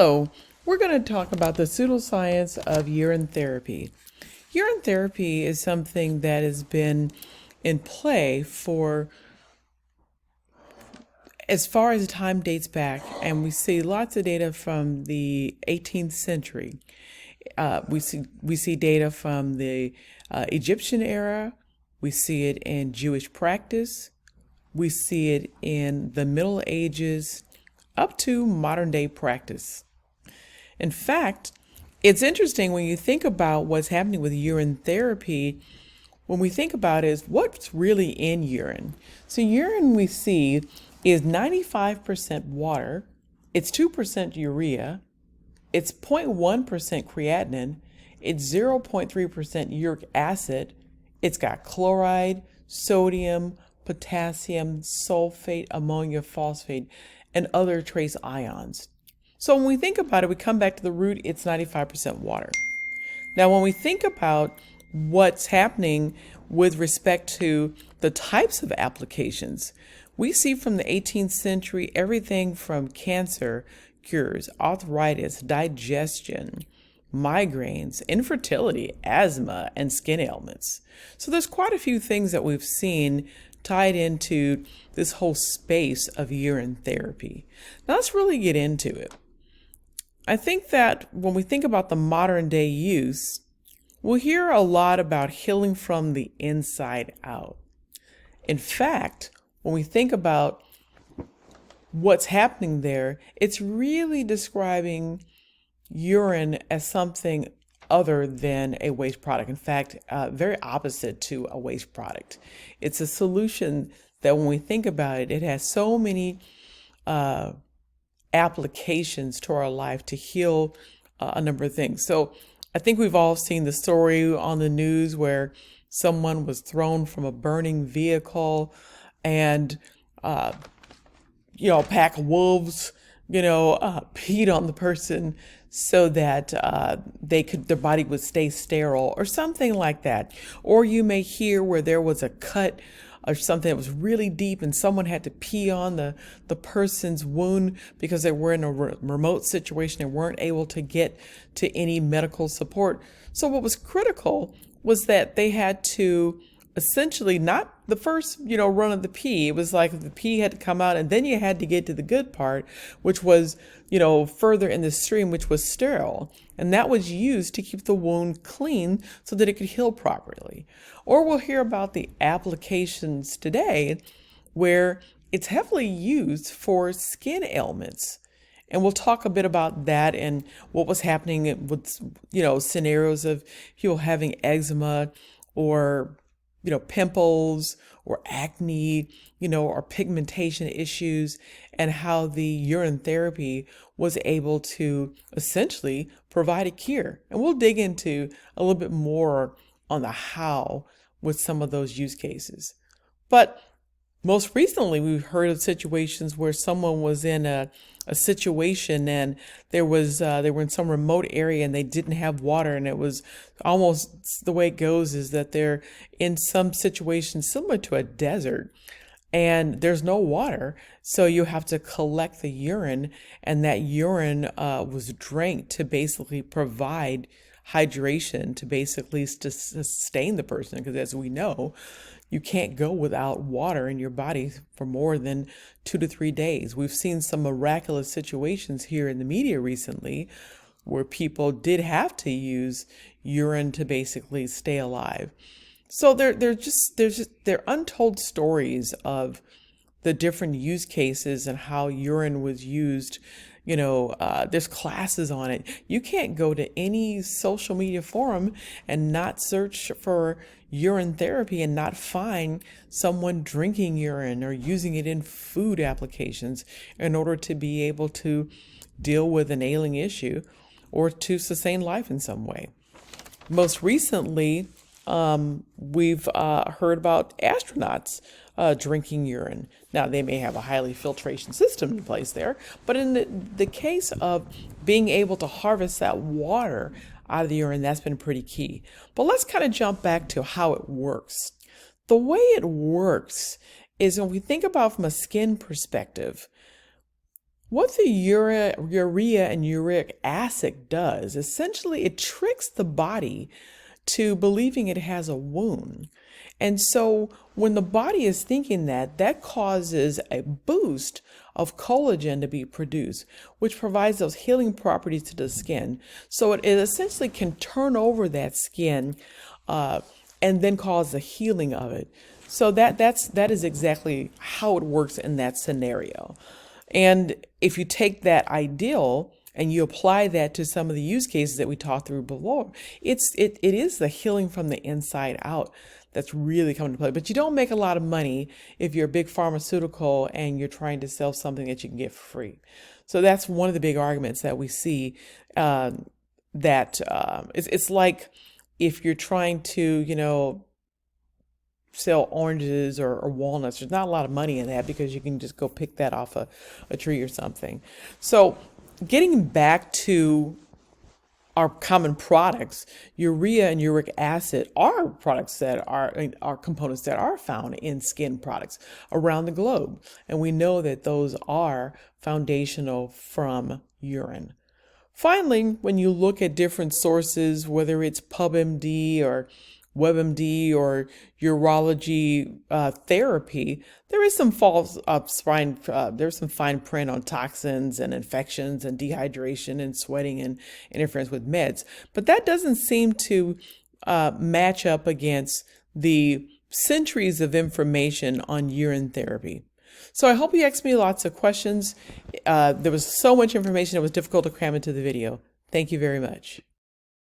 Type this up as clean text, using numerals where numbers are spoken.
Hello, we're going to talk about the pseudoscience of urine therapy. Urine therapy is something that has been in play for as far as time dates back, and we see lots of data from the 18th century. We see data from the Egyptian era. We see it in Jewish practice. We see it in the Middle Ages up to modern day practice. In fact, it's interesting when you think about what's happening with urine therapy. When we think about it, is what's really in urine. So urine we see is 95% water, it's 2% urea, it's 0.1% creatinine, it's 0.3% uric acid, it's got chloride, sodium, potassium, sulfate, ammonia, phosphate, and other trace ions. So when we think about it, we come back to the root, it's 95% water. Now, when we think about what's happening with respect to the types of applications, we see from the 18th century everything from cancer cures, arthritis, digestion, migraines, infertility, asthma, and skin ailments. So there's quite a few things that we've seen tied into this whole space of urine therapy. Now let's really get into it. I think that when we think about the modern day use, we'll hear a lot about healing from the inside out. In fact, when we think about what's happening there, it's really describing urine as something other than a waste product. In fact, very opposite to a waste product. It's a solution that when we think about it, it has so many applications to our life to heal a number of things. So I think we've all seen the story on the news where someone was thrown from a burning vehicle and, a pack of wolves, peed on the person so that their body would stay sterile or something like that. Or you may hear where there was a cut or something that was really deep and someone had to pee on the person's wound because they were in a remote situation and weren't able to get to any medical support. So what was critical was that they had to essentially not the first, run of the pee. It was like the pee had to come out and then you had to get to the good part, which was, further in the stream, which was sterile. And that was used to keep the wound clean so that it could heal properly. Or we'll hear about the applications today where it's heavily used for skin ailments. And we'll talk a bit about that and what was happening with, scenarios of people having eczema or pimples or acne, or pigmentation issues, and how the urine therapy was able to essentially provide a cure. And we'll dig into a little bit more on the how with some of those use cases. But most recently, we've heard of situations where someone was in a situation and they were in some remote area and they didn't have water, and it was almost the way it goes is that they're in some situation similar to a desert and there's no water, so you have to collect the urine, and that urine was drank to basically provide hydration to basically to sustain the person, because as we know, you can't go without water in your body for more than 2 to 3 days. We've seen some miraculous situations here in the media recently where people did have to use urine to basically stay alive. So they're untold stories of the different use cases and how urine was used. There's classes on it. You can't go to any social media forum and not search for urine therapy and not find someone drinking urine or using it in food applications in order to be able to deal with an ailing issue or to sustain life in some way. Most recently, we've heard about astronauts drinking urine. Now, they may have a highly filtration system in place there, but in the case of being able to harvest that water out of the urine, that's been pretty key. But let's kind of jump back to how it works. The way it works is when we think about from a skin perspective, What the urea and uric acid does, essentially, it tricks the body to believing it has a wound. And so when the body is thinking that, that causes a boost of collagen to be produced, which provides those healing properties to the skin. So it essentially can turn over that skin and then cause the healing of it. So that is exactly how it works in that scenario. And if you take that ideal and you apply that to some of the use cases that we talked through below, it is the healing from the inside out that's really coming to play. But you don't make a lot of money if you're a big pharmaceutical and you're trying to sell something that you can get for free. So that's one of the big arguments that we see. It's like if you're trying to, sell oranges or walnuts. There's not a lot of money in that because you can just go pick that off a tree or something. So getting back to our common products, urea and uric acid are products that are components that are found in skin products around the globe. And we know that those are foundational from urine. Finally, when you look at different sources, whether it's PubMD or WebMD or urology therapy, there is some there's some fine print on toxins and infections and dehydration and sweating and interference with meds, but that doesn't seem to match up against the centuries of information on urine therapy. So I hope you asked me lots of questions. There was so much information it was difficult to cram into the video. Thank you very much.